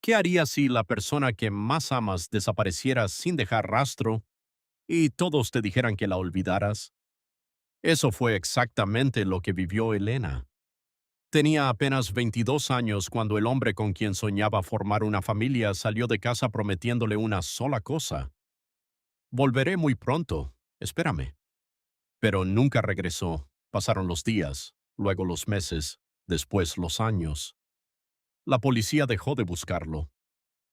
¿Qué harías si la persona que más amas desapareciera sin dejar rastro y todos te dijeran que la olvidaras? Eso fue exactamente lo que vivió Elena. Tenía apenas 22 años cuando el hombre con quien soñaba formar una familia salió de casa prometiéndole una sola cosa: volveré muy pronto, espérame. Pero nunca regresó. Pasaron los días, luego los meses, después los años. La policía dejó de buscarlo.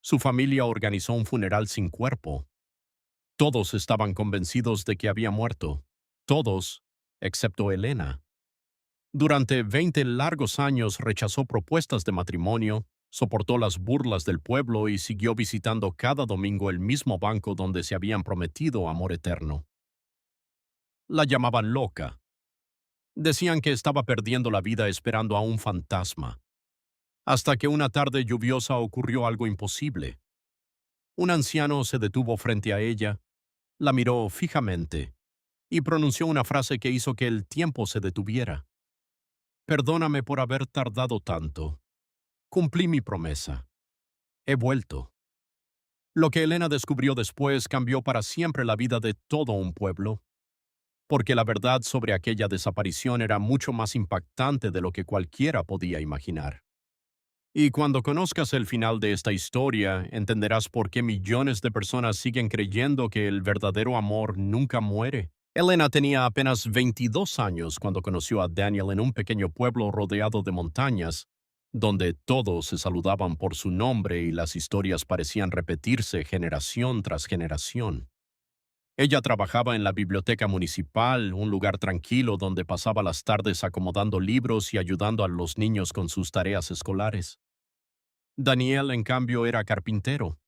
Su familia organizó un funeral sin cuerpo. Todos estaban convencidos de que había muerto. Todos, excepto Elena. Durante 20 largos años rechazó propuestas de matrimonio, soportó las burlas del pueblo y siguió visitando cada domingo el mismo banco donde se habían prometido amor eterno. La llamaban loca. Decían que estaba perdiendo la vida esperando a un fantasma. Hasta que una tarde lluviosa ocurrió algo imposible. Un anciano se detuvo frente a ella, la miró fijamente y pronunció una frase que hizo que el tiempo se detuviera. Perdóname por haber tardado tanto. Cumplí mi promesa. He vuelto. Lo que Elena descubrió después cambió para siempre la vida de todo un pueblo, porque la verdad sobre aquella desaparición era mucho más impactante de lo que cualquiera podía imaginar. Y cuando conozcas el final de esta historia, entenderás por qué millones de personas siguen creyendo que el verdadero amor nunca muere. Elena tenía apenas 22 años cuando conoció a Daniel en un pequeño pueblo rodeado de montañas, donde todos se saludaban por su nombre y las historias parecían repetirse generación tras generación. Ella trabajaba en la biblioteca municipal, un lugar tranquilo donde pasaba las tardes acomodando libros y ayudando a los niños con sus tareas escolares. Daniel, en cambio, era carpintero.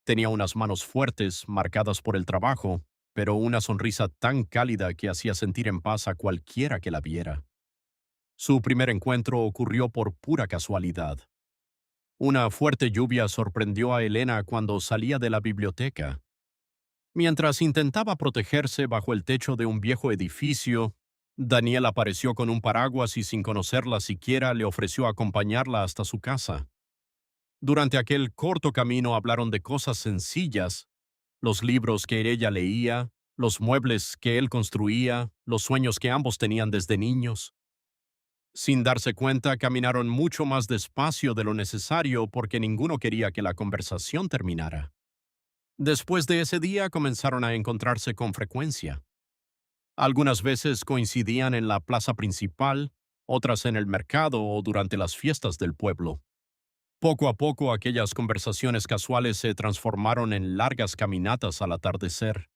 Tenía unas manos fuertes, marcadas por el trabajo, pero una sonrisa tan cálida que hacía sentir en paz a cualquiera que la viera. Su primer encuentro ocurrió por pura casualidad. Una fuerte lluvia sorprendió a Elena cuando salía de la biblioteca. Mientras intentaba protegerse bajo el techo de un viejo edificio, Daniel apareció con un paraguas y sin conocerla siquiera le ofreció acompañarla hasta su casa. Durante aquel corto camino hablaron de cosas sencillas: los libros que ella leía, los muebles que él construía, los sueños que ambos tenían desde niños. Sin darse cuenta, caminaron mucho más despacio de lo necesario porque ninguno quería que la conversación terminara. Después de ese día comenzaron a encontrarse con frecuencia. Algunas veces coincidían en la plaza principal, otras en el mercado o durante las fiestas del pueblo. Poco a poco aquellas conversaciones casuales se transformaron en largas caminatas al atardecer.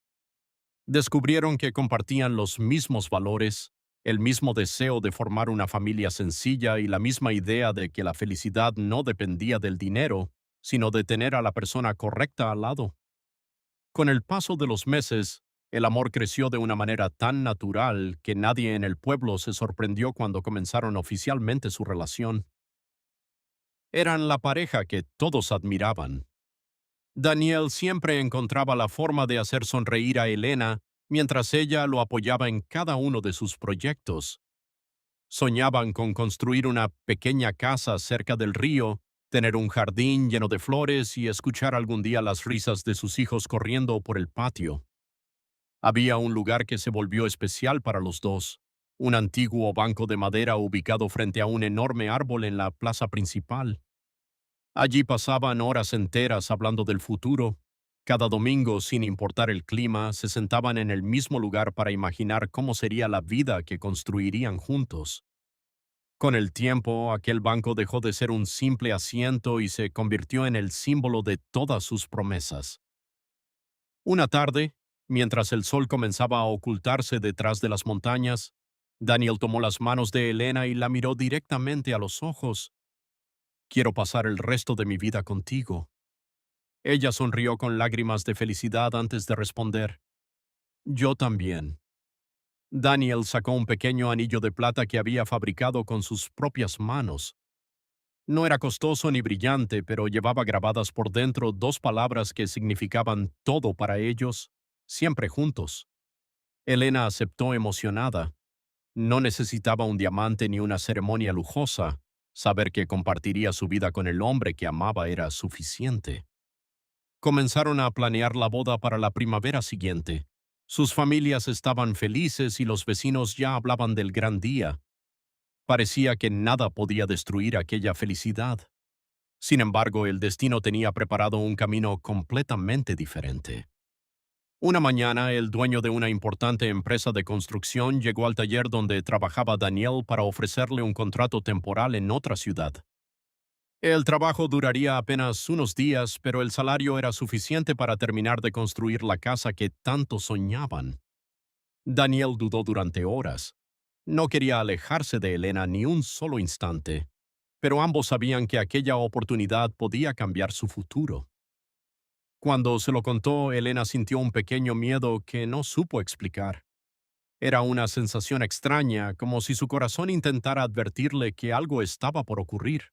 Descubrieron que compartían los mismos valores, el mismo deseo de formar una familia sencilla y la misma idea de que la felicidad no dependía del dinero, sino de tener a la persona correcta al lado. Con el paso de los meses, el amor creció de una manera tan natural que nadie en el pueblo se sorprendió cuando comenzaron oficialmente su relación. Eran la pareja que todos admiraban. Daniel siempre encontraba la forma de hacer sonreír a Elena mientras ella lo apoyaba en cada uno de sus proyectos. Soñaban con construir una pequeña casa cerca del río, tener un jardín lleno de flores y escuchar algún día las risas de sus hijos corriendo por el patio. Había un lugar que se volvió especial para los dos: un antiguo banco de madera ubicado frente a un enorme árbol en la plaza principal. Allí pasaban horas enteras hablando del futuro. Cada domingo, sin importar el clima, se sentaban en el mismo lugar para imaginar cómo sería la vida que construirían juntos. Con el tiempo, aquel banco dejó de ser un simple asiento y se convirtió en el símbolo de todas sus promesas. Una tarde, mientras el sol comenzaba a ocultarse detrás de las montañas, Daniel tomó las manos de Elena y la miró directamente a los ojos. «Quiero pasar el resto de mi vida contigo». Ella sonrió con lágrimas de felicidad antes de responder: «Yo también». Daniel sacó un pequeño anillo de plata que había fabricado con sus propias manos. No era costoso ni brillante, pero llevaba grabadas por dentro dos palabras que significaban todo para ellos, siempre juntos. Elena aceptó emocionada. No necesitaba un diamante ni una ceremonia lujosa, Saber que compartiría su vida con el hombre que amaba era suficiente. Comenzaron a planear la boda para la primavera siguiente. Sus familias estaban felices y los vecinos ya hablaban del gran día. Parecía que nada podía destruir aquella felicidad. Sin embargo, el destino tenía preparado un camino completamente diferente. Una mañana, el dueño de una importante empresa de construcción llegó al taller donde trabajaba Daniel para ofrecerle un contrato temporal en otra ciudad. El trabajo duraría apenas unos días, pero el salario era suficiente para terminar de construir la casa que tanto soñaban. Daniel dudó durante horas. No quería alejarse de Elena ni un solo instante, pero ambos sabían que aquella oportunidad podía cambiar su futuro. Cuando se lo contó, Elena sintió un pequeño miedo que no supo explicar. Era una sensación extraña, como si su corazón intentara advertirle que algo estaba por ocurrir.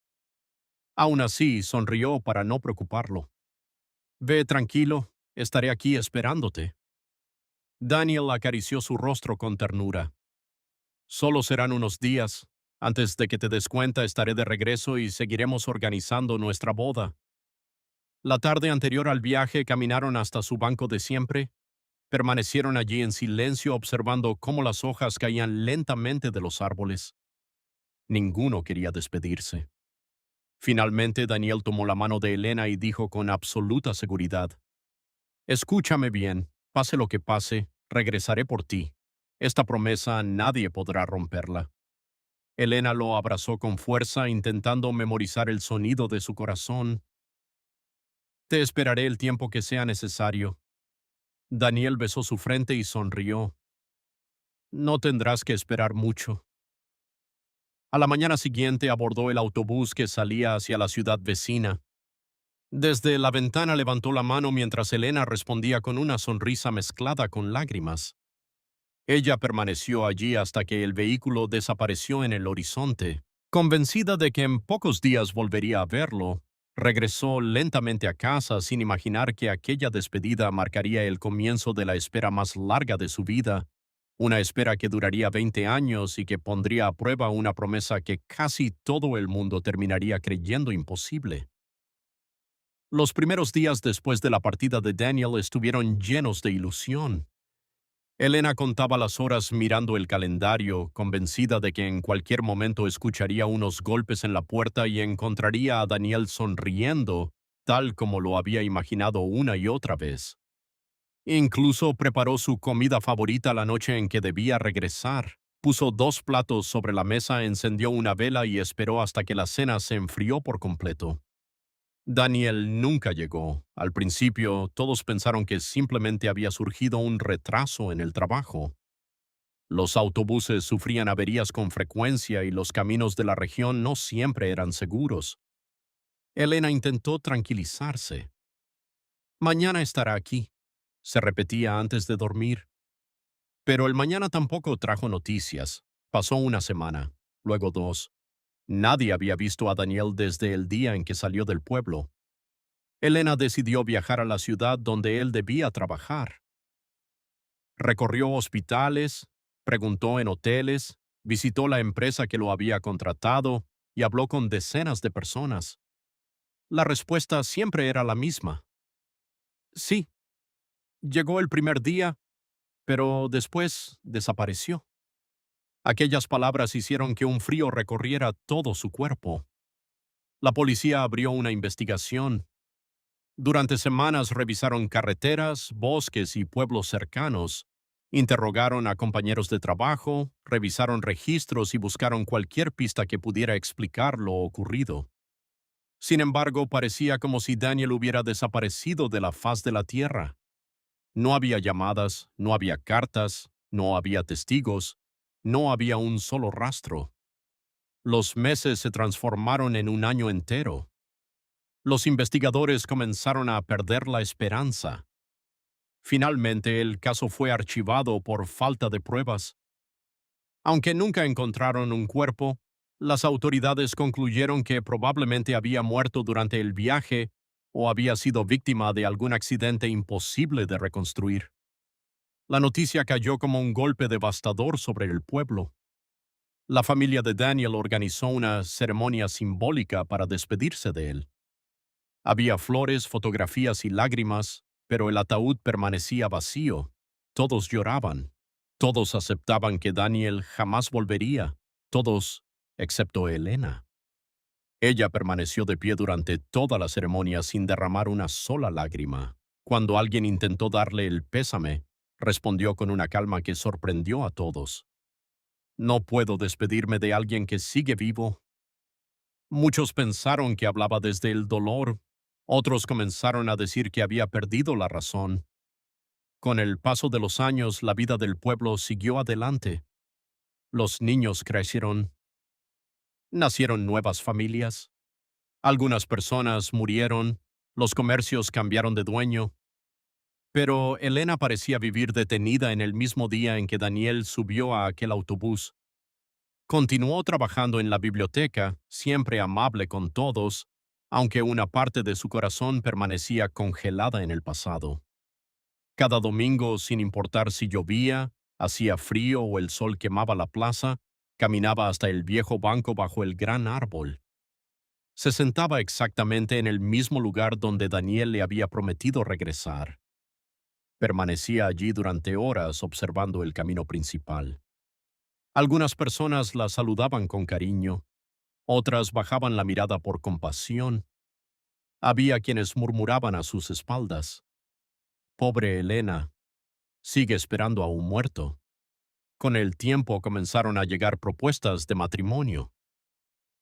Aún así, sonrió para no preocuparlo. Ve tranquilo, estaré aquí esperándote. Daniel acarició su rostro con ternura. Solo serán unos días. Antes de que te des cuenta, estaré de regreso y seguiremos organizando nuestra boda. La tarde anterior al viaje caminaron hasta su banco de siempre. Permanecieron allí en silencio observando cómo las hojas caían lentamente de los árboles. Ninguno quería despedirse. Finalmente, Daniel tomó la mano de Elena y dijo con absoluta seguridad: Escúchame bien, pase lo que pase, regresaré por ti. Esta promesa nadie podrá romperla. Elena lo abrazó con fuerza, intentando memorizar el sonido de su corazón. Te esperaré el tiempo que sea necesario. Daniel besó su frente y sonrió. No tendrás que esperar mucho. A la mañana siguiente abordó el autobús que salía hacia la ciudad vecina. Desde la ventana levantó la mano mientras Elena respondía con una sonrisa mezclada con lágrimas. Ella permaneció allí hasta que el vehículo desapareció en el horizonte. Convencida de que en pocos días volvería a verlo, regresó lentamente a casa sin imaginar que aquella despedida marcaría el comienzo de la espera más larga de su vida, una espera que duraría 20 años y que pondría a prueba una promesa que casi todo el mundo terminaría creyendo imposible. Los primeros días después de la partida de Daniel estuvieron llenos de ilusión. Elena contaba las horas mirando el calendario, convencida de que en cualquier momento escucharía unos golpes en la puerta y encontraría a Daniel sonriendo, tal como lo había imaginado una y otra vez. Incluso preparó su comida favorita la noche en que debía regresar. Puso 2 platos sobre la mesa, encendió una vela y esperó hasta que la cena se enfrió por completo. Daniel nunca llegó. Al principio, todos pensaron que simplemente había surgido un retraso en el trabajo. Los autobuses sufrían averías con frecuencia y los caminos de la región no siempre eran seguros. Elena intentó tranquilizarse. Mañana estará aquí, se repetía antes de dormir. Pero el mañana tampoco trajo noticias. Pasó una semana, luego 2. Nadie había visto a Daniel desde el día en que salió del pueblo. Elena decidió viajar a la ciudad donde él debía trabajar. Recorrió hospitales, preguntó en hoteles, visitó la empresa que lo había contratado y habló con decenas de personas. La respuesta siempre era la misma. Sí, llegó el primer día, pero después desapareció. Aquellas palabras hicieron que un frío recorriera todo su cuerpo. La policía abrió una investigación. Durante semanas revisaron carreteras, bosques y pueblos cercanos. Interrogaron a compañeros de trabajo, revisaron registros y buscaron cualquier pista que pudiera explicar lo ocurrido. Sin embargo, parecía como si Daniel hubiera desaparecido de la faz de la tierra. No había llamadas, no había cartas, no había testigos, no había un solo rastro. Los meses se transformaron en un año entero. Los investigadores comenzaron a perder la esperanza. Finalmente, el caso fue archivado por falta de pruebas. Aunque nunca encontraron un cuerpo, las autoridades concluyeron que probablemente había muerto durante el viaje o había sido víctima de algún accidente imposible de reconstruir. La noticia cayó como un golpe devastador sobre el pueblo. La familia de Daniel organizó una ceremonia simbólica para despedirse de él. Había flores, fotografías y lágrimas, pero el ataúd permanecía vacío. Todos lloraban. Todos aceptaban que Daniel jamás volvería. Todos, excepto Elena. Ella permaneció de pie durante toda la ceremonia sin derramar una sola lágrima. Cuando alguien intentó darle el pésame, respondió con una calma que sorprendió a todos. No puedo despedirme de alguien que sigue vivo. Muchos pensaron que hablaba desde el dolor. Otros comenzaron a decir que había perdido la razón. Con el paso de los años, la vida del pueblo siguió adelante. Los niños crecieron. Nacieron nuevas familias. Algunas personas murieron. Los comercios cambiaron de dueño. Pero Elena parecía vivir detenida en el mismo día en que Daniel subió a aquel autobús. Continuó trabajando en la biblioteca, siempre amable con todos, aunque una parte de su corazón permanecía congelada en el pasado. Cada domingo, sin importar si llovía, hacía frío o el sol quemaba la plaza, caminaba hasta el viejo banco bajo el gran árbol. Se sentaba exactamente en el mismo lugar donde Daniel le había prometido regresar. Permanecía allí durante horas observando el camino principal. Algunas personas la saludaban con cariño, otras bajaban la mirada por compasión. Había quienes murmuraban a sus espaldas: «Pobre Elena, sigue esperando a un muerto». Con el tiempo comenzaron a llegar propuestas de matrimonio.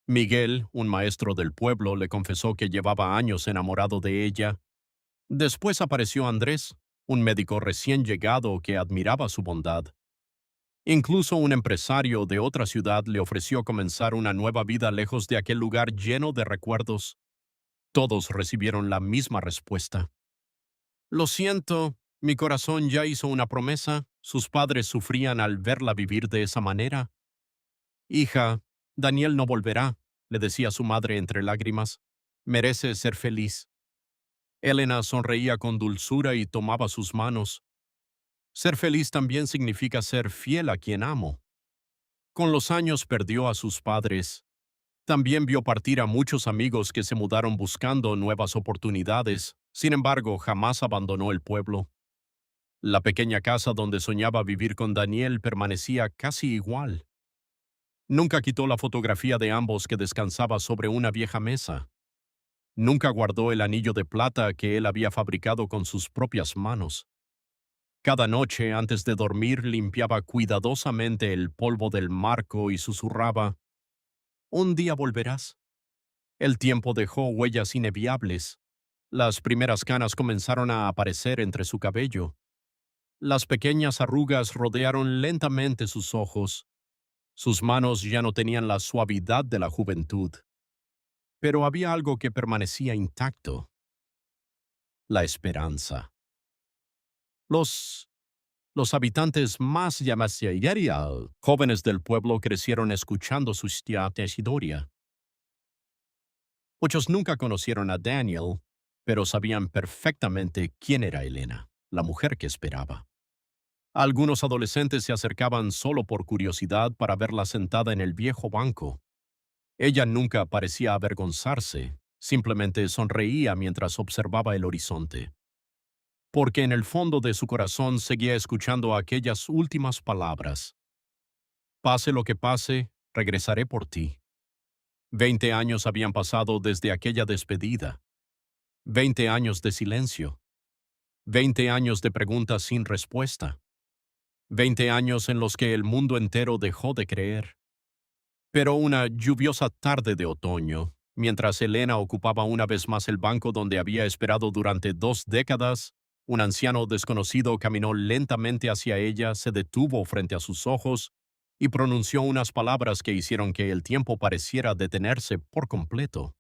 Miguel, un maestro del pueblo, le confesó que llevaba años enamorado de ella. Después apareció Andrés, un médico recién llegado que admiraba su bondad. Incluso un empresario de otra ciudad le ofreció comenzar una nueva vida lejos de aquel lugar lleno de recuerdos. Todos recibieron la misma respuesta: «Lo siento, mi corazón ya hizo una promesa». Sus padres sufrían al verla vivir de esa manera. «Hija, Daniel no volverá», le decía su madre entre lágrimas. «Merece ser feliz». Elena sonreía con dulzura y tomaba sus manos. Ser feliz también significa ser fiel a quien amo. Con los años perdió a sus padres. También vio partir a muchos amigos que se mudaron buscando nuevas oportunidades. Sin embargo, jamás abandonó el pueblo. La pequeña casa donde soñaba vivir con Daniel permanecía casi igual. Nunca quitó la fotografía de ambos que descansaba sobre una vieja mesa. Nunca guardó el anillo de plata que él había fabricado con sus propias manos. Cada noche, antes de dormir, limpiaba cuidadosamente el polvo del marco y susurraba: «Un día volverás». El tiempo dejó huellas inevitables. Las primeras canas comenzaron a aparecer entre su cabello. Las pequeñas arrugas rodearon lentamente sus ojos. Sus manos ya no tenían la suavidad de la juventud. Pero había algo que permanecía intacto: la esperanza. Los Los habitantes más llamados jóvenes del pueblo crecieron escuchando su historia. Muchos nunca conocieron a Daniel, pero sabían perfectamente quién era Elena, la mujer que esperaba. Algunos adolescentes se acercaban solo por curiosidad para verla sentada en el viejo banco. Ella nunca parecía avergonzarse, simplemente sonreía mientras observaba el horizonte. Porque en el fondo de su corazón seguía escuchando aquellas últimas palabras: «Pase lo que pase, regresaré por ti». 20 años habían pasado desde aquella despedida. 20 años de silencio. 20 años de preguntas sin respuesta. 20 años en los que el mundo entero dejó de creer. Pero una lluviosa tarde de otoño, mientras Elena ocupaba una vez más el banco donde había esperado durante 2 décadas, un anciano desconocido caminó lentamente hacia ella, se detuvo frente a sus ojos y pronunció unas palabras que hicieron que el tiempo pareciera detenerse por completo.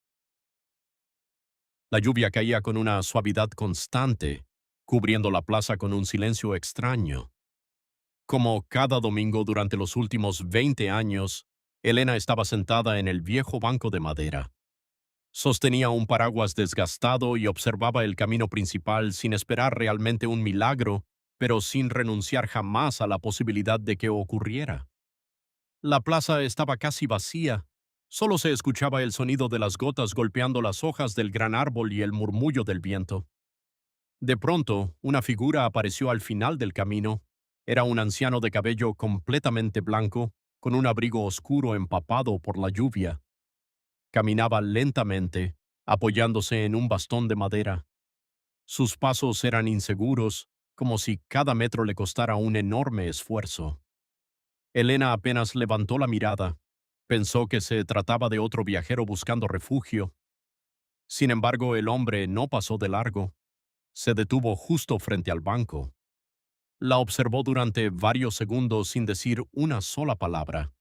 La lluvia caía con una suavidad constante, cubriendo la plaza con un silencio extraño. Como cada domingo durante los últimos 20 años, Elena estaba sentada en el viejo banco de madera. Sostenía un paraguas desgastado y observaba el camino principal sin esperar realmente un milagro, pero sin renunciar jamás a la posibilidad de que ocurriera. La plaza estaba casi vacía. Solo se escuchaba el sonido de las gotas golpeando las hojas del gran árbol y el murmullo del viento. De pronto, una figura apareció al final del camino. Era un anciano de cabello completamente blanco, con un abrigo oscuro empapado por la lluvia. Caminaba lentamente, apoyándose en un bastón de madera. Sus pasos eran inseguros, como si cada metro le costara un enorme esfuerzo. Elena apenas levantó la mirada. Pensó que se trataba de otro viajero buscando refugio. Sin embargo, el hombre no pasó de largo. Se detuvo justo frente al banco. La observó durante varios segundos sin decir una sola palabra.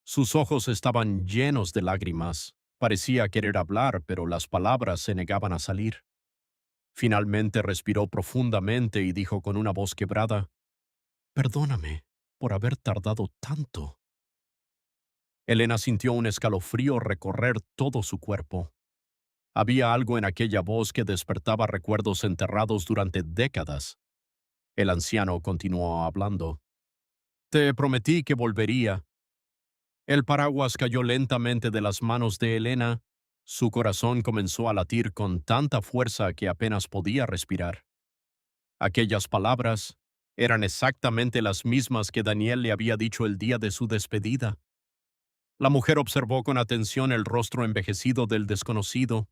Sus ojos estaban llenos de lágrimas. Parecía querer hablar, pero las palabras se negaban a salir. Finalmente respiró profundamente y dijo con una voz quebrada, «Perdóname por haber tardado tanto». Elena sintió un escalofrío recorrer todo su cuerpo. Había algo en aquella voz que despertaba recuerdos enterrados durante décadas. El anciano continuó hablando. «Te prometí que volvería». El paraguas cayó lentamente de las manos de Elena. Su corazón comenzó a latir con tanta fuerza que apenas podía respirar. Aquellas palabras eran exactamente las mismas que Daniel le había dicho el día de su despedida. La mujer observó con atención el rostro envejecido del desconocido.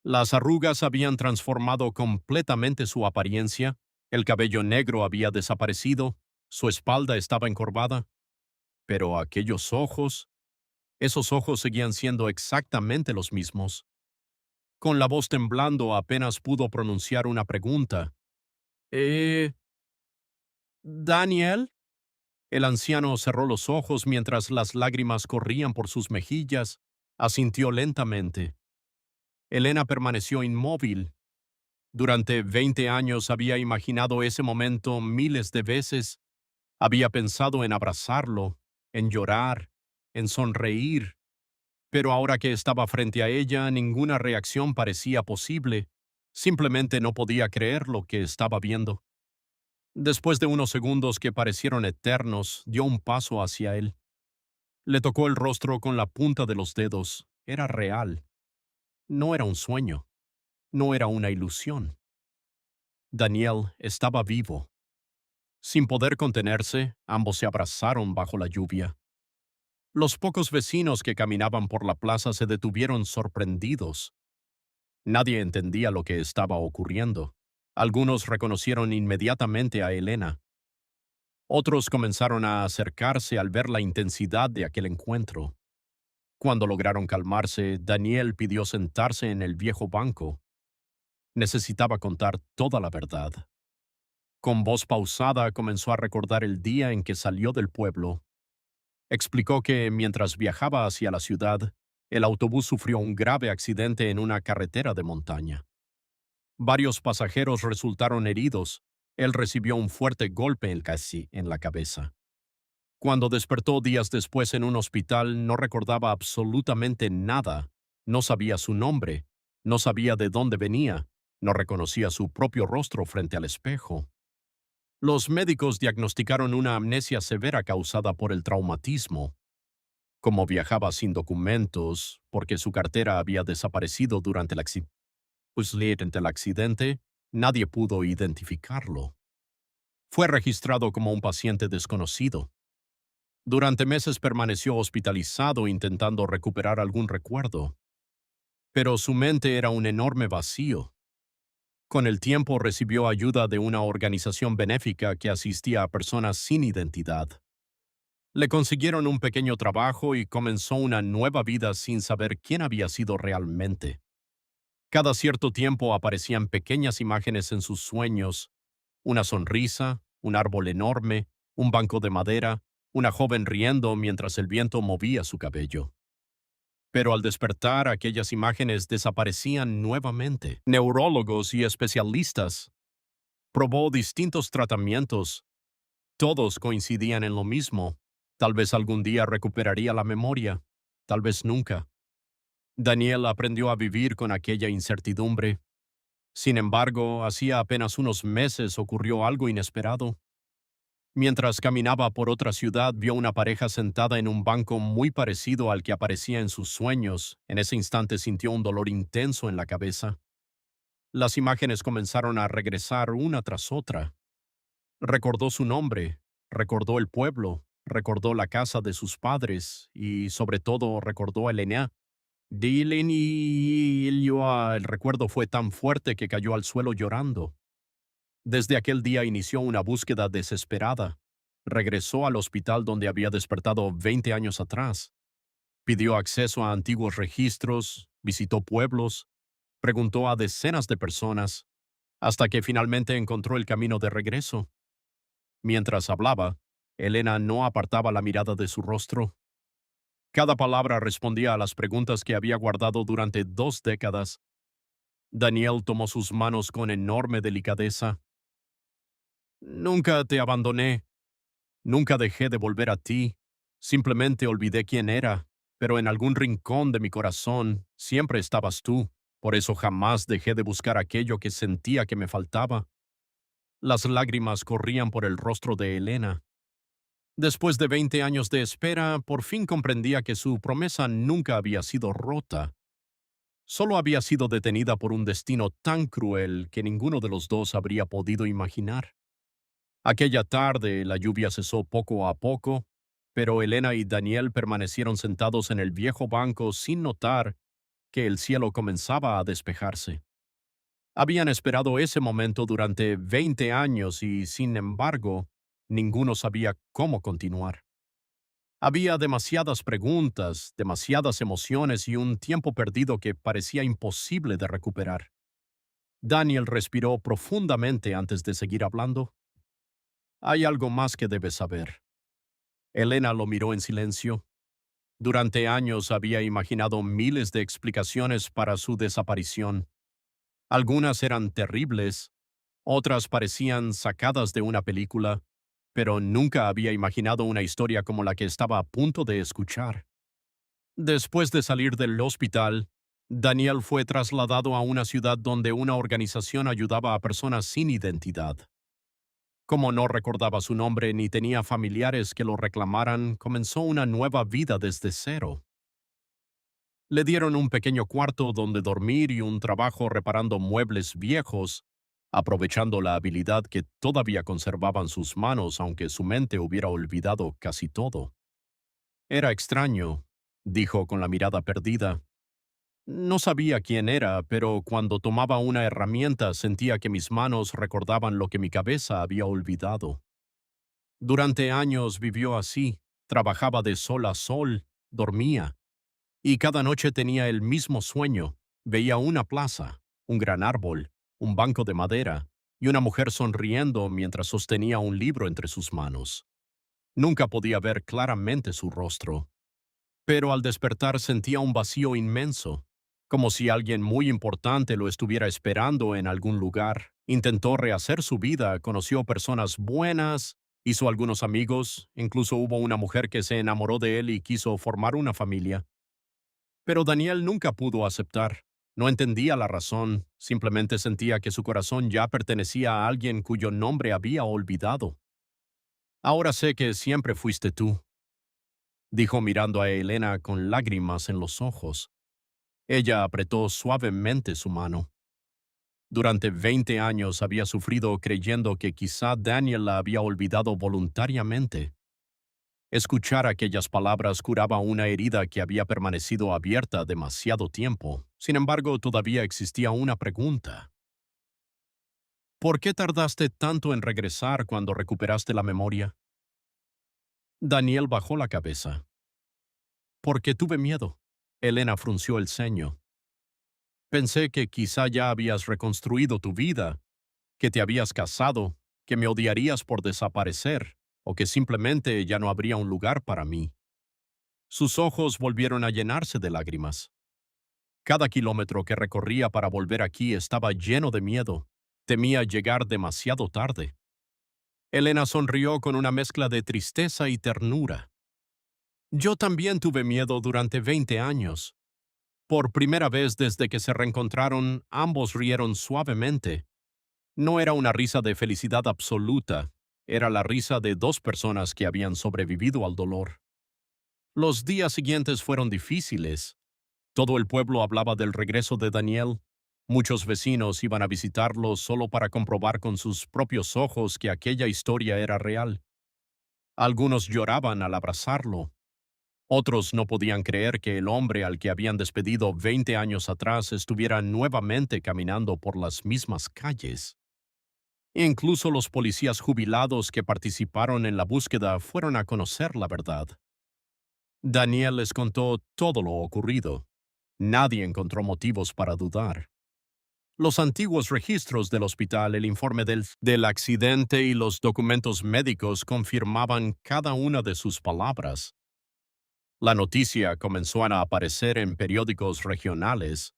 Las arrugas habían transformado completamente su apariencia, el cabello negro había desaparecido, su espalda estaba encorvada. Pero esos ojos seguían siendo exactamente los mismos. Con la voz temblando apenas pudo pronunciar una pregunta. «¿Eh? ¿Daniel?» El anciano cerró los ojos mientras las lágrimas corrían por sus mejillas. Asintió lentamente. Elena permaneció inmóvil. Durante 20 años había imaginado ese momento miles de veces. Había pensado en abrazarlo, en llorar, en sonreír. Pero ahora que estaba frente a ella, ninguna reacción parecía posible. Simplemente no podía creer lo que estaba viendo. Después de unos segundos que parecieron eternos, dio un paso hacia él. Le tocó el rostro con la punta de los dedos. Era real. No era un sueño. No era una ilusión. Daniel estaba vivo. Sin poder contenerse, ambos se abrazaron bajo la lluvia. Los pocos vecinos que caminaban por la plaza se detuvieron sorprendidos. Nadie entendía lo que estaba ocurriendo. Algunos reconocieron inmediatamente a Elena. Otros comenzaron a acercarse al ver la intensidad de aquel encuentro. Cuando lograron calmarse, Daniel pidió sentarse en el viejo banco. Necesitaba contar toda la verdad. Con voz pausada comenzó a recordar el día en que salió del pueblo. Explicó que mientras viajaba hacia la ciudad, el autobús sufrió un grave accidente en una carretera de montaña. Varios pasajeros resultaron heridos. Él recibió un fuerte golpe en la cabeza. Cuando despertó días después en un hospital, no recordaba absolutamente nada. No sabía su nombre, no sabía de dónde venía, no reconocía su propio rostro frente al espejo. Los médicos diagnosticaron una amnesia severa causada por el traumatismo. Como viajaba sin documentos, porque su cartera había desaparecido durante el accidente, nadie pudo identificarlo. Fue registrado como un paciente desconocido. Durante meses permaneció hospitalizado intentando recuperar algún recuerdo. Pero su mente era un enorme vacío. Con el tiempo recibió ayuda de una organización benéfica que asistía a personas sin identidad. Le consiguieron un pequeño trabajo y comenzó una nueva vida sin saber quién había sido realmente. Cada cierto tiempo aparecían pequeñas imágenes en sus sueños: una sonrisa, un árbol enorme, un banco de madera, una joven riendo mientras el viento movía su cabello. Pero al despertar, aquellas imágenes desaparecían nuevamente. Neurólogos y especialistas probó distintos tratamientos. Todos coincidían en lo mismo. Tal vez algún día recuperaría la memoria, tal vez nunca. Daniel aprendió a vivir con aquella incertidumbre. Sin embargo, hacía apenas unos meses ocurrió algo inesperado. Mientras caminaba por otra ciudad, vio una pareja sentada en un banco muy parecido al que aparecía en sus sueños. En ese instante sintió un dolor intenso en la cabeza. Las imágenes comenzaron a regresar una tras otra. Recordó su nombre, recordó el pueblo, recordó la casa de sus padres y, sobre todo, recordó a Elena. Dylan y el recuerdo fue tan fuerte que cayó al suelo llorando. Desde aquel día inició una búsqueda desesperada. Regresó al hospital donde había despertado 20 años atrás. Pidió acceso a antiguos registros, visitó pueblos, preguntó a decenas de personas, hasta que finalmente encontró el camino de regreso. Mientras hablaba, Elena no apartaba la mirada de su rostro. Cada palabra respondía a las preguntas que había guardado durante 2 décadas. Daniel tomó sus manos con enorme delicadeza. Nunca te abandoné, nunca dejé de volver a ti, simplemente olvidé quién era, pero en algún rincón de mi corazón siempre estabas tú, por eso jamás dejé de buscar aquello que sentía que me faltaba. Las lágrimas corrían por el rostro de Elena. Después de 20 años de espera, por fin comprendía que su promesa nunca había sido rota. Solo había sido detenida por un destino tan cruel que ninguno de los dos habría podido imaginar. Aquella tarde la lluvia cesó poco a poco, pero Elena y Daniel permanecieron sentados en el viejo banco sin notar que el cielo comenzaba a despejarse. Habían esperado ese momento durante 20 años y, sin embargo, ninguno sabía cómo continuar. Había demasiadas preguntas, demasiadas emociones y un tiempo perdido que parecía imposible de recuperar. Daniel respiró profundamente antes de seguir hablando. Hay algo más que debes saber. Elena lo miró en silencio. Durante años había imaginado miles de explicaciones para su desaparición. Algunas eran terribles, otras parecían sacadas de una película, pero nunca había imaginado una historia como la que estaba a punto de escuchar. Después de salir del hospital, Daniel fue trasladado a una ciudad donde una organización ayudaba a personas sin identidad. Como no recordaba su nombre ni tenía familiares que lo reclamaran, comenzó una nueva vida desde cero. Le dieron un pequeño cuarto donde dormir y un trabajo reparando muebles viejos, aprovechando la habilidad que todavía conservaban sus manos aunque su mente hubiera olvidado casi todo. Era extraño, dijo con la mirada perdida. No sabía quién era, pero cuando tomaba una herramienta sentía que mis manos recordaban lo que mi cabeza había olvidado. Durante años vivió así, trabajaba de sol a sol, dormía, y cada noche tenía el mismo sueño. Veía una plaza, un gran árbol, un banco de madera, y una mujer sonriendo mientras sostenía un libro entre sus manos. Nunca podía ver claramente su rostro, pero al despertar sentía un vacío inmenso, como si alguien muy importante lo estuviera esperando en algún lugar. Intentó rehacer su vida, conoció personas buenas, hizo algunos amigos, incluso hubo una mujer que se enamoró de él y quiso formar una familia. Pero Daniel nunca pudo aceptar. No entendía la razón, simplemente sentía que su corazón ya pertenecía a alguien cuyo nombre había olvidado. Ahora sé que siempre fuiste tú, dijo mirando a Elena con lágrimas en los ojos. Ella apretó suavemente su mano. Durante 20 años había sufrido creyendo que quizá Daniel la había olvidado voluntariamente. Escuchar aquellas palabras curaba una herida que había permanecido abierta demasiado tiempo. Sin embargo, todavía existía una pregunta. ¿Por qué tardaste tanto en regresar cuando recuperaste la memoria? Daniel bajó la cabeza. Porque tuve miedo. Elena frunció el ceño. Pensé que quizá ya habías reconstruido tu vida, que te habías casado, que me odiarías por desaparecer, o que simplemente ya no habría un lugar para mí. Sus ojos volvieron a llenarse de lágrimas. Cada kilómetro que recorría para volver aquí estaba lleno de miedo. Temía llegar demasiado tarde. Elena sonrió con una mezcla de tristeza y ternura. Yo también tuve miedo durante 20 años. Por primera vez desde que se reencontraron, ambos rieron suavemente. No era una risa de felicidad absoluta, Era la risa de dos personas que habían sobrevivido al dolor. Los días siguientes fueron difíciles. Todo el pueblo hablaba del regreso de Daniel. Muchos vecinos iban a visitarlo solo para comprobar con sus propios ojos que aquella historia era real. Algunos lloraban al abrazarlo. Otros no podían creer que el hombre al que habían despedido 20 años atrás estuviera nuevamente caminando por las mismas calles. Incluso los policías jubilados que participaron en la búsqueda fueron a conocer la verdad. Daniel les contó todo lo ocurrido. Nadie encontró motivos para dudar. Los antiguos registros del hospital, el informe del accidente y los documentos médicos confirmaban cada una de sus palabras. La noticia comenzó a aparecer en periódicos regionales.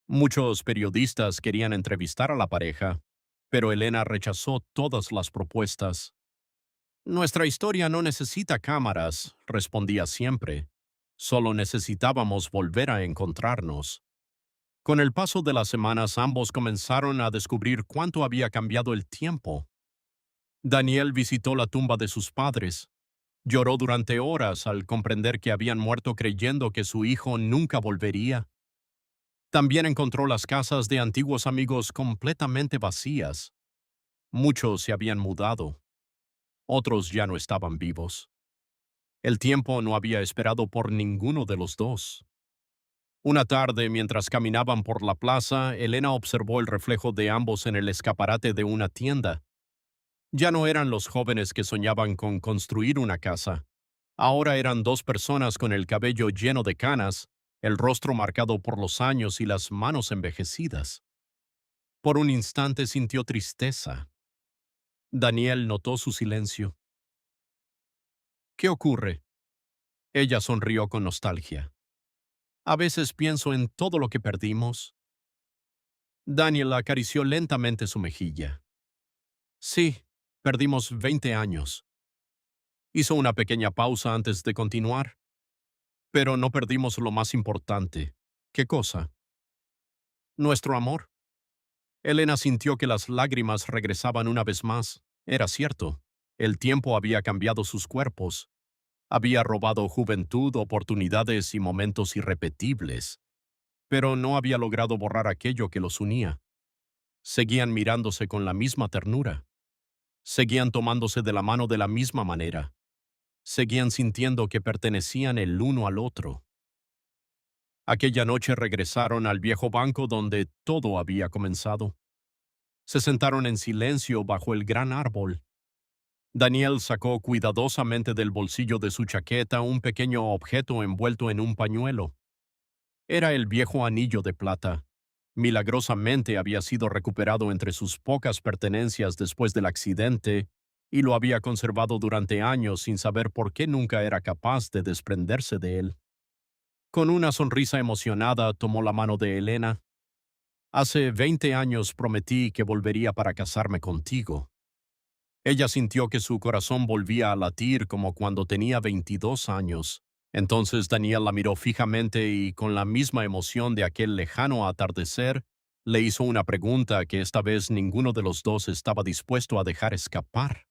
Muchos periodistas querían entrevistar a la pareja, pero Elena rechazó todas las propuestas. Nuestra historia no necesita cámaras, respondía siempre. Solo necesitábamos volver a encontrarnos. Con el paso de las semanas, ambos comenzaron a descubrir cuánto había cambiado el tiempo. Daniel visitó la tumba de sus padres. Lloró durante horas al comprender que habían muerto creyendo que su hijo nunca volvería. También encontró las casas de antiguos amigos completamente vacías. Muchos se habían mudado. Otros ya no estaban vivos. El tiempo no había esperado por ninguno de los dos. Una tarde, mientras caminaban por la plaza, Elena observó el reflejo de ambos en el escaparate de una tienda. Ya no eran los jóvenes que soñaban con construir una casa. Ahora eran dos personas con el cabello lleno de canas, el rostro marcado por los años y las manos envejecidas. Por un instante sintió tristeza. Daniel notó su silencio. ¿Qué ocurre? Ella sonrió con nostalgia. A veces pienso en todo lo que perdimos. Daniel acarició lentamente su mejilla. Sí, perdimos 20 años. Hizo una pequeña pausa antes de continuar. Pero no perdimos lo más importante. ¿Qué cosa? Nuestro amor. Elena sintió que las lágrimas regresaban una vez más. Era cierto. El tiempo había cambiado sus cuerpos. Había robado juventud, oportunidades y momentos irrepetibles. Pero no había logrado borrar aquello que los unía. Seguían mirándose con la misma ternura. Seguían tomándose de la mano de la misma manera. Seguían sintiendo que pertenecían el uno al otro. Aquella noche regresaron al viejo banco donde todo había comenzado. Se sentaron en silencio bajo el gran árbol. Daniel sacó cuidadosamente del bolsillo de su chaqueta un pequeño objeto envuelto en un pañuelo. Era el viejo anillo de plata. Milagrosamente había sido recuperado entre sus pocas pertenencias después del accidente y lo había conservado durante años sin saber por qué nunca era capaz de desprenderse de él. Con una sonrisa emocionada tomó la mano de Elena. Hace 20 años prometí que volvería para casarme contigo. Ella sintió que su corazón volvía a latir como cuando tenía 22 años. Entonces Daniel la miró fijamente y, con la misma emoción de aquel lejano atardecer, le hizo una pregunta que esta vez ninguno de los dos estaba dispuesto a dejar escapar.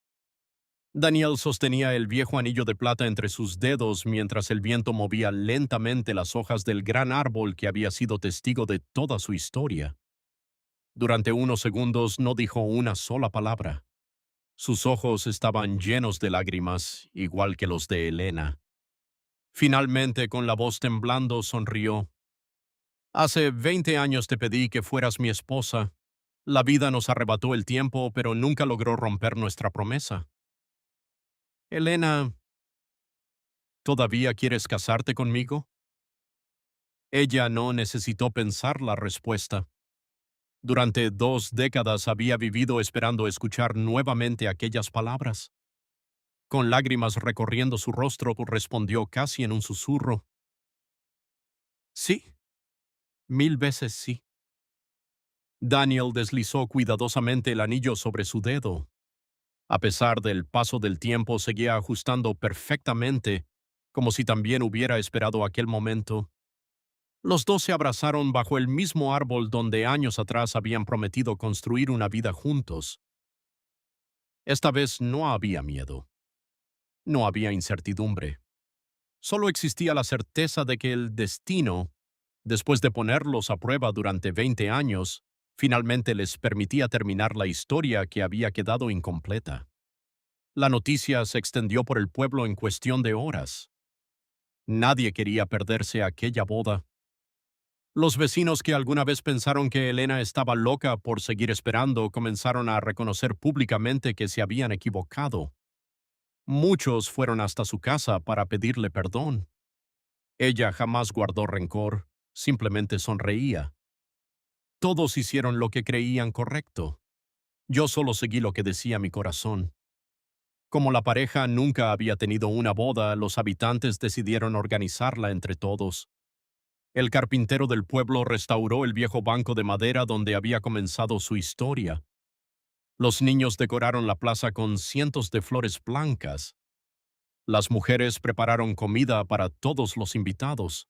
Daniel sostenía el viejo anillo de plata entre sus dedos mientras el viento movía lentamente las hojas del gran árbol que había sido testigo de toda su historia. Durante unos segundos no dijo una sola palabra. Sus ojos estaban llenos de lágrimas, igual que los de Elena. Finalmente, con la voz temblando, sonrió. Hace 20 años te pedí que fueras mi esposa. La vida nos arrebató el tiempo, pero nunca logró romper nuestra promesa. Elena, ¿todavía quieres casarte conmigo? Ella no necesitó pensar la respuesta. Durante 2 décadas había vivido esperando escuchar nuevamente aquellas palabras. Con lágrimas recorriendo su rostro, respondió casi en un susurro. Sí, 1000 veces sí. Daniel deslizó cuidadosamente el anillo sobre su dedo. A pesar del paso del tiempo, seguía ajustando perfectamente, como si también hubiera esperado aquel momento. Los dos se abrazaron bajo el mismo árbol donde años atrás habían prometido construir una vida juntos. Esta vez no había miedo, no había incertidumbre. Solo existía la certeza de que el destino, después de ponerlos a prueba durante 20 años, finalmente les permitía terminar la historia que había quedado incompleta. La noticia se extendió por el pueblo en cuestión de horas. Nadie quería perderse aquella boda. Los vecinos que alguna vez pensaron que Elena estaba loca por seguir esperando comenzaron a reconocer públicamente que se habían equivocado. Muchos fueron hasta su casa para pedirle perdón. Ella jamás guardó rencor, simplemente sonreía. Todos hicieron lo que creían correcto. Yo solo seguí lo que decía mi corazón. Como la pareja nunca había tenido una boda, los habitantes decidieron organizarla entre todos. El carpintero del pueblo restauró el viejo banco de madera donde había comenzado su historia. Los niños decoraron la plaza con cientos de flores blancas. Las mujeres prepararon comida para todos los invitados.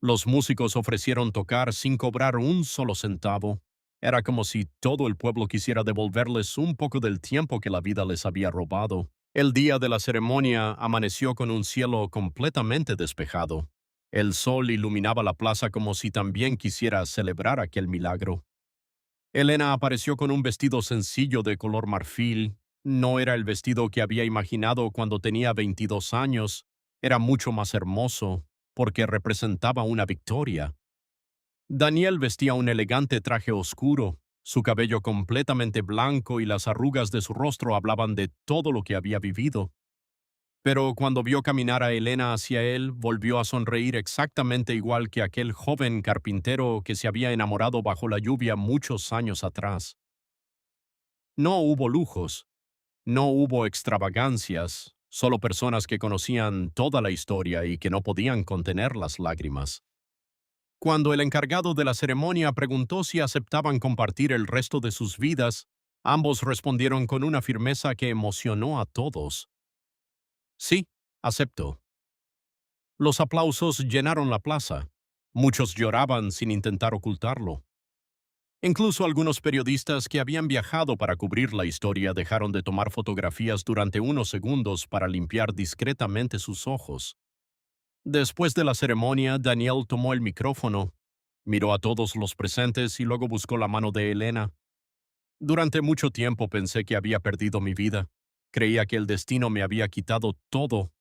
Los músicos ofrecieron tocar sin cobrar un solo centavo. Era como si todo el pueblo quisiera devolverles un poco del tiempo que la vida les había robado. El día de la ceremonia amaneció con un cielo completamente despejado. El sol iluminaba la plaza como si también quisiera celebrar aquel milagro. Elena apareció con un vestido sencillo de color marfil. No era el vestido que había imaginado cuando tenía 22 años. Era mucho más hermoso, porque representaba una victoria. Daniel vestía un elegante traje oscuro. Su cabello completamente blanco y las arrugas de su rostro hablaban de todo lo que había vivido. Pero cuando vio caminar a Elena hacia él, volvió a sonreír exactamente igual que aquel joven carpintero que se había enamorado bajo la lluvia muchos años atrás. No hubo lujos, no hubo extravagancias, solo personas que conocían toda la historia y que no podían contener las lágrimas. Cuando el encargado de la ceremonia preguntó si aceptaban compartir el resto de sus vidas, ambos respondieron con una firmeza que emocionó a todos. Sí, acepto. Los aplausos llenaron la plaza. Muchos lloraban sin intentar ocultarlo. Incluso algunos periodistas que habían viajado para cubrir la historia dejaron de tomar fotografías durante unos segundos para limpiar discretamente sus ojos. Después de la ceremonia, Daniel tomó el micrófono, miró a todos los presentes y luego buscó la mano de Elena. Durante mucho tiempo pensé que había perdido mi vida. Creía que el destino me había quitado todo.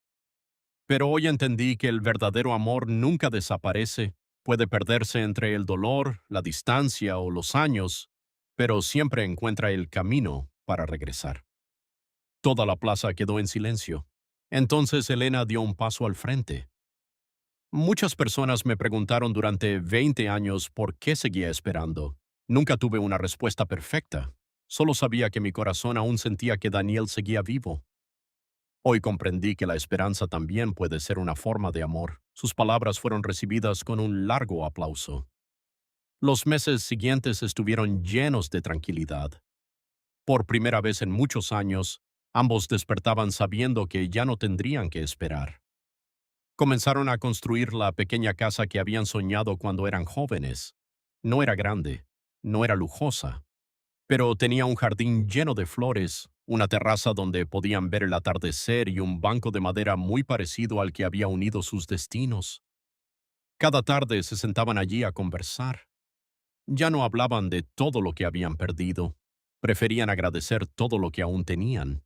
Pero hoy entendí que el verdadero amor nunca desaparece. Puede perderse entre el dolor, la distancia o los años, pero siempre encuentra el camino para regresar. Toda la plaza quedó en silencio. Entonces Elena dio un paso al frente. Muchas personas me preguntaron durante 20 años por qué seguía esperando. Nunca tuve una respuesta perfecta. Solo sabía que mi corazón aún sentía que Daniel seguía vivo. Hoy comprendí que la esperanza también puede ser una forma de amor. Sus palabras fueron recibidas con un largo aplauso. Los meses siguientes estuvieron llenos de tranquilidad. Por primera vez en muchos años, ambos despertaban sabiendo que ya no tendrían que esperar. Comenzaron a construir la pequeña casa que habían soñado cuando eran jóvenes. No era grande, no era lujosa, pero tenía un jardín lleno de flores, una terraza donde podían ver el atardecer y un banco de madera muy parecido al que había unido sus destinos. Cada tarde se sentaban allí a conversar. Ya no hablaban de todo lo que habían perdido. Preferían agradecer todo lo que aún tenían.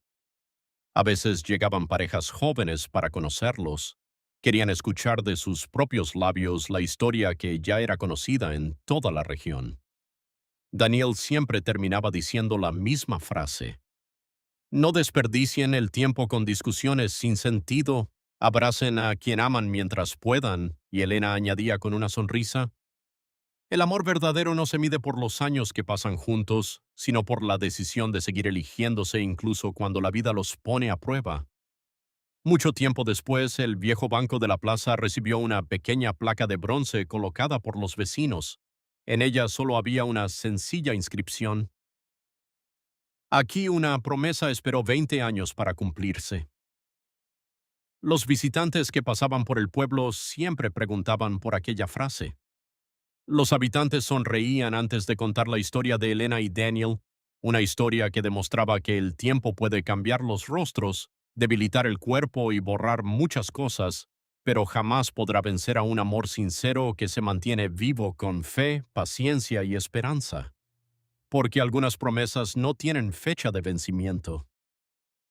A veces llegaban parejas jóvenes para conocerlos. Querían escuchar de sus propios labios la historia que ya era conocida en toda la región. Daniel siempre terminaba diciendo la misma frase. No desperdicien el tiempo con discusiones sin sentido, abracen a quien aman mientras puedan, y Elena añadía con una sonrisa, el amor verdadero no se mide por los años que pasan juntos, sino por la decisión de seguir eligiéndose incluso cuando la vida los pone a prueba. Mucho tiempo después, el viejo banco de la plaza recibió una pequeña placa de bronce colocada por los vecinos. En ella solo había una sencilla inscripción. Aquí una promesa esperó 20 años para cumplirse. Los visitantes que pasaban por el pueblo siempre preguntaban por aquella frase. Los habitantes sonreían antes de contar la historia de Elena y Daniel. Una historia que demostraba que el tiempo puede cambiar los rostros, debilitar el cuerpo y borrar muchas cosas, pero jamás podrá vencer a un amor sincero que se mantiene vivo con fe, paciencia y esperanza. Porque algunas promesas no tienen fecha de vencimiento.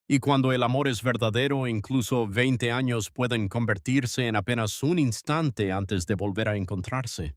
Y cuando el amor es verdadero, incluso 20 años pueden convertirse en apenas un instante antes de volver a encontrarse.